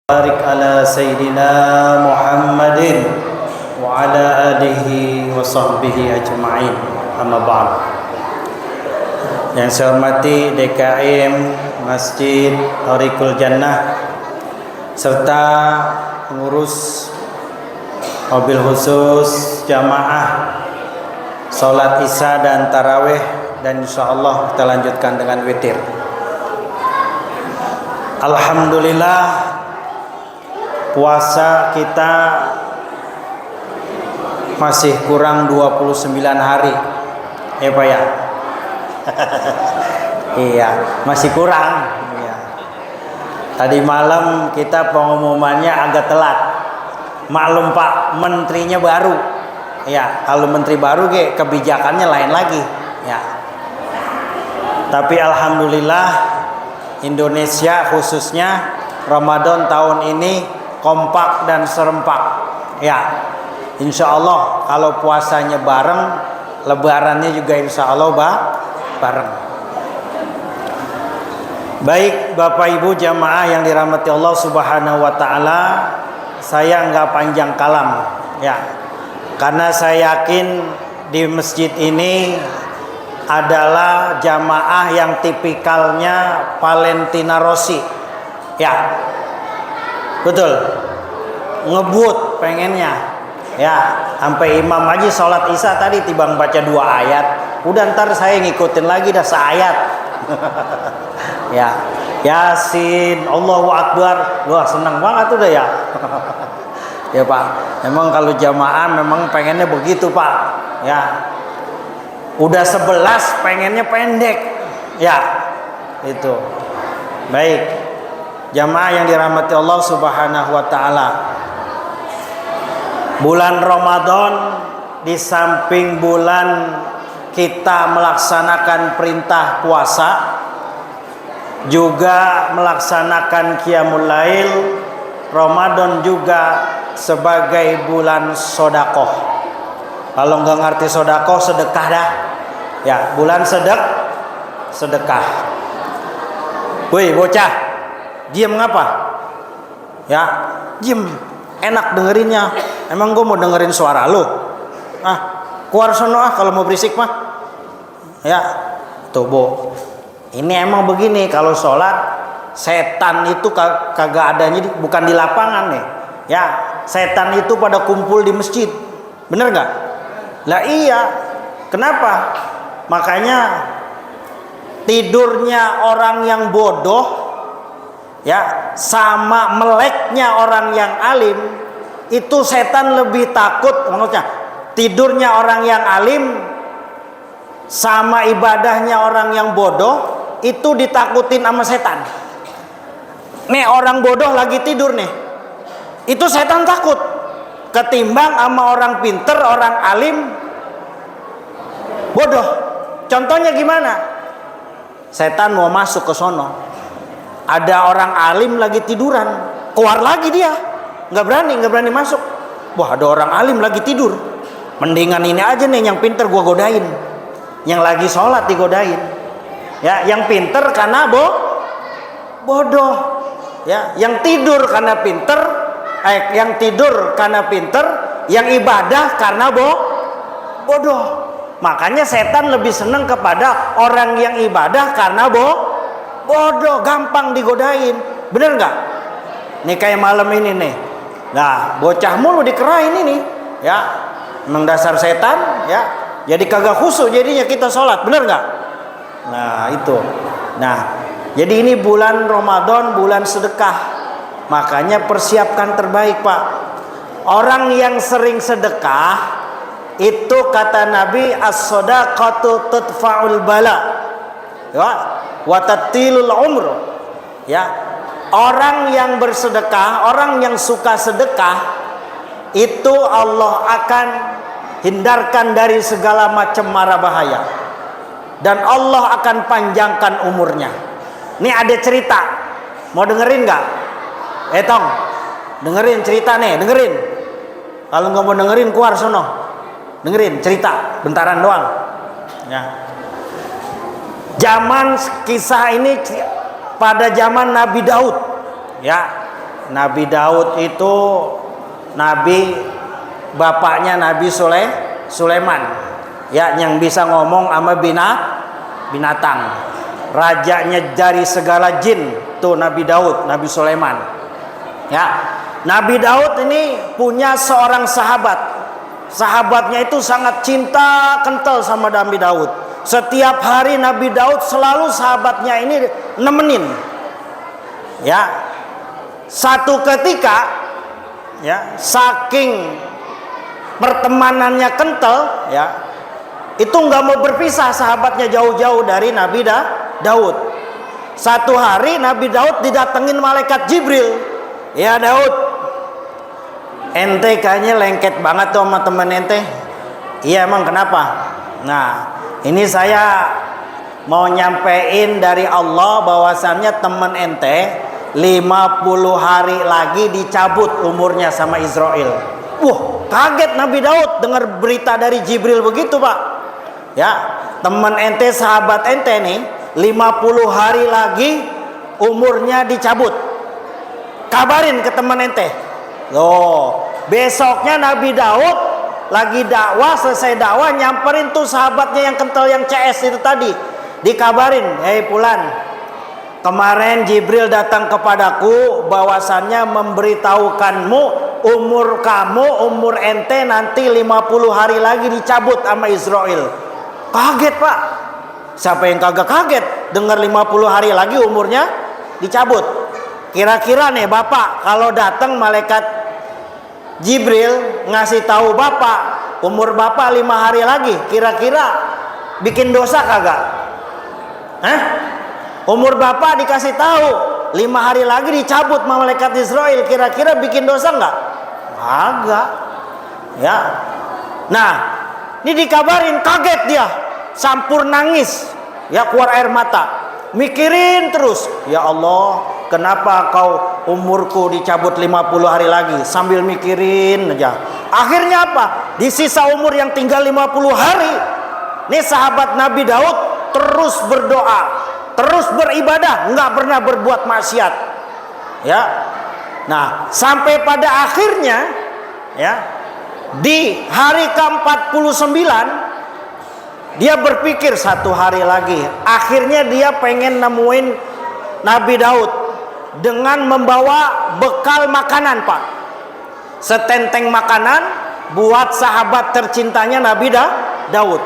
Barik ala Sayyidina Muhammadin wa ala alihi wa sahbihi ajma'in. Amma ba'd. Yang saya hormati DKM Masjid Thariqul Jannah serta pengurus mobil khusus jamaah salat Isya dan Tarawih, dan insyaallah kita lanjutkan dengan witir. Alhamdulillah, puasa kita masih kurang 29 hari. Pak ya? Iya, masih kurang. Iya. Tadi malam kita pengumumannya agak telat. Maklum Pak, menterinya baru. Ya, kalau menteri baru kebijakannya lain lagi. Ya. Tapi alhamdulillah Indonesia khususnya Ramadan tahun ini kompak dan serempak. Ya, insya Allah kalau puasanya bareng, lebarannya juga insya Allah bareng. Baik Bapak Ibu jamaah yang dirahmati Allah Subhanahu wa Ta'ala, saya nggak panjang kalam, ya, karena saya yakin di masjid ini adalah jamaah yang tipikalnya Valentina Rossi, ya. Betul, ngebut pengennya, ya, sampai imam aja sholat Isya tadi tibang baca 2 ayat, udah ntar saya ngikutin lagi dah seayat. Ya, Yasin, Allahu Akbar, wah senang banget udah ya. Ya Pak, memang kalau jamaah memang pengennya begitu Pak, ya. Udah 11 pengennya pendek, ya, itu. Baik. Jamaah yang dirahmati Allah Subhanahu wa Ta'ala, bulan Ramadan di samping bulan kita melaksanakan perintah puasa, juga melaksanakan qiyamul lail. Ramadan juga sebagai bulan sodakoh. Kalau nggak ngerti sodakoh, sedekah dah. Ya, bulan sedekah. Woi bocah, diem ngapa? Ya, diem. Enak dengerinnya. Emang gue mau dengerin suara lu? Keluar sono kalau mau berisik mah. Ya, tuh Bo. Ini emang begini, kalau sholat setan itu kagak adanya bukan di lapangan nih. Ya, setan itu pada kumpul di masjid. Bener nggak? Lah iya. Kenapa? Makanya tidurnya orang yang bodoh, ya, sama meleknya orang yang alim, itu setan lebih takut. Maksudnya tidurnya orang yang alim sama ibadahnya orang yang bodoh itu ditakutin sama setan. Nih orang bodoh lagi tidur nih, itu setan takut ketimbang sama orang pinter, orang alim bodoh. Contohnya gimana? Setan mau masuk ke sono, ada orang alim lagi tiduran, keluar lagi dia, nggak berani masuk. Wah, ada orang alim lagi tidur, mendingan ini aja nih yang pinter gua godain, yang lagi sholat digodain. Ya, yang pinter karena bodoh, ya, yang tidur karena pinter, yang ibadah karena bodoh. Makanya setan lebih senang kepada orang yang ibadah karena bodoh, gampang digodain. Bener nggak? Nih kayak malam ini nih. Nah, bocah mulu dikerain ini, ya. Emang dasar setan, ya. Jadi kagak khusyuk jadinya kita sholat, bener nggak? Nah, itu. Nah, jadi ini bulan Ramadan, bulan sedekah. Makanya persiapkan terbaik, Pak. Orang yang sering sedekah itu kata Nabi, as-shadaqatu tudfa'ul bala, ya, wa tatilul umr. Ya, orang yang bersedekah, orang yang suka sedekah, itu Allah akan hindarkan dari segala macam mara bahaya, dan Allah akan panjangkan umurnya. Ini ada cerita, mau dengerin nggak? Tong, dengerin cerita nih, dengerin. Kalau nggak mau dengerin, keluar sono. Dengerin cerita bentaran doang, ya. Zaman kisah ini pada zaman Nabi Daud, ya. Nabi Daud itu nabi, bapaknya Nabi Sulaiman, ya, yang bisa ngomong sama binatang. Rajanya dari segala jin tuh Nabi Daud, Nabi Sulaiman. Ya, Nabi Daud ini punya seorang sahabat. Sahabatnya itu sangat cinta kental sama Nabi Daud. Setiap hari Nabi Daud selalu sahabatnya ini nemenin. Ya, satu ketika, ya, saking pertemanannya kental, ya, itu nggak mau berpisah sahabatnya jauh-jauh dari Nabi Daud. Satu hari Nabi Daud didatengin malaikat Jibril. Ya Daud, ente kayaknya lengket banget tuh sama temen ente. Iya emang kenapa? Nah, ini saya mau nyampein dari Allah bahwasannya temen ente 50 hari lagi dicabut umurnya sama Israel. Wah, kaget Nabi Daud dengar berita dari Jibril begitu, Pak. Ya, temen ente, sahabat ente nih 50 hari lagi umurnya dicabut. Kabarin ke temen ente. Loh, besoknya Nabi Daud lagi dakwah, selesai dakwah nyamperin tuh sahabatnya yang kental, yang CS itu tadi. Dikabarin, "Hei Fulan, kemarin Jibril datang kepadaku bahwasannya memberitahukanmu umur kamu, umur ente nanti 50 hari lagi dicabut sama Israel." Kaget, Pak. Siapa yang kagak kaget dengar 50 hari lagi umurnya dicabut? Kira-kira nih Bapak, kalau datang malaikat Jibril ngasih tahu Bapak umur Bapak 5 hari lagi, kira-kira bikin dosa kagak? Hah? Umur Bapak dikasih tahu 5 hari lagi dicabut sama malaikat Israel, kira-kira bikin dosa nggak? Kagak. Ya. Nah, ini dikabarin, kaget dia, sampur nangis, ya, keluar air mata. Mikirin terus, ya Allah, kenapa kau umurku dicabut 50 hari lagi? Sambil mikirin aja. Akhirnya apa? Di sisa umur yang tinggal 50 hari, nih sahabat Nabi Daud terus berdoa, terus beribadah, nggak pernah berbuat maksiat. Ya. Nah, sampai pada akhirnya, ya, di hari ke-49 dia berpikir 1 hari lagi. Akhirnya dia pengen nemuin Nabi Daud dengan membawa bekal makanan, Pak. Setenteng makanan buat sahabat tercintanya Nabi Daud.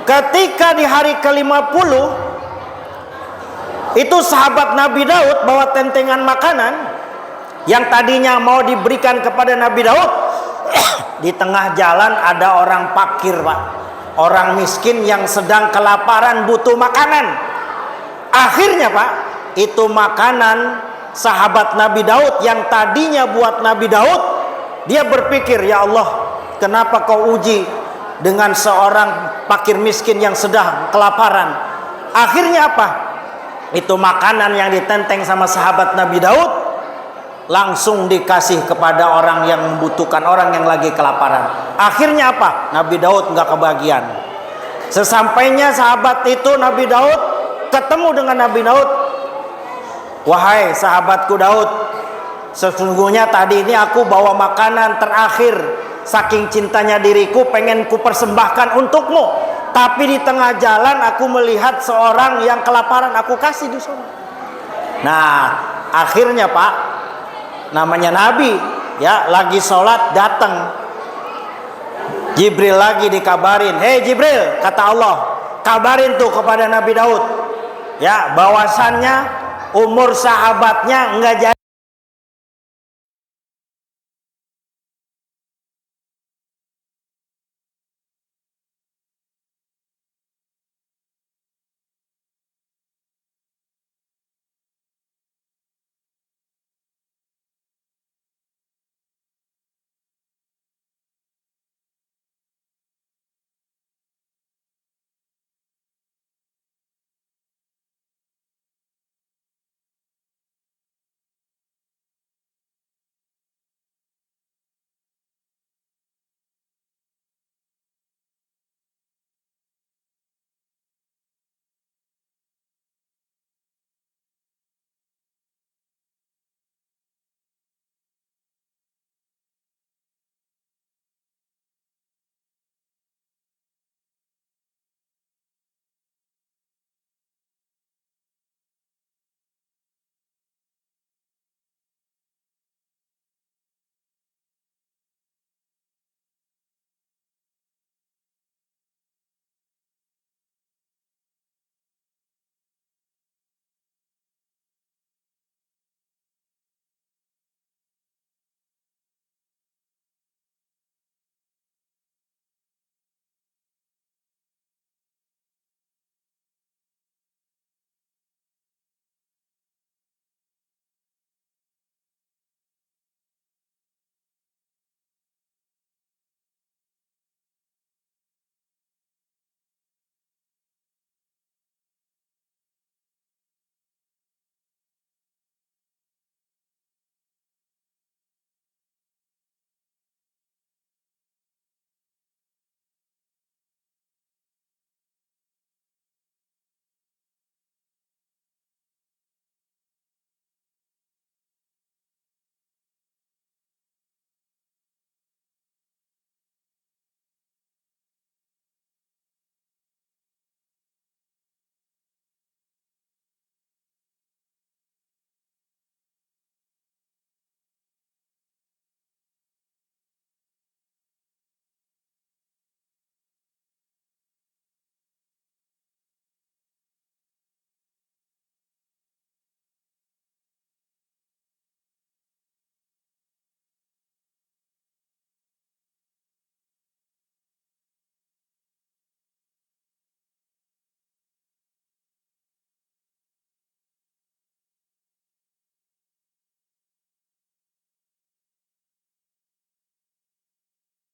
Ketika di hari ke-50 itu sahabat Nabi Daud bawa tentengan makanan yang tadinya mau diberikan kepada Nabi Daud. Di tengah jalan ada orang fakir, Pak. Orang miskin yang sedang kelaparan butuh makanan. Akhirnya, Pak, itu makanan sahabat Nabi Daud yang tadinya buat Nabi Daud. Dia berpikir, ya Allah, kenapa kau uji dengan seorang fakir miskin yang sedang kelaparan? Akhirnya apa? Itu makanan yang ditenteng sama sahabat Nabi Daud langsung dikasih kepada orang yang membutuhkan, orang yang lagi kelaparan. Akhirnya apa? Nabi Daud nggak kebagian. Sesampainya sahabat itu Nabi Daud ketemu dengan Nabi Daud. "Wahai sahabatku Daud, sesungguhnya tadi ini aku bawa makanan terakhir. Saking cintanya diriku pengen ku persembahkan untukmu. Tapi di tengah jalan aku melihat seorang yang kelaparan, aku kasih di sana." Nah, akhirnya Pak, namanya Nabi, ya, lagi sholat datang Jibril, lagi dikabarin, "Hei Jibril," kata Allah, "kabarin tuh kepada Nabi Daud, ya, bahwasannya umur sahabatnya enggak jadi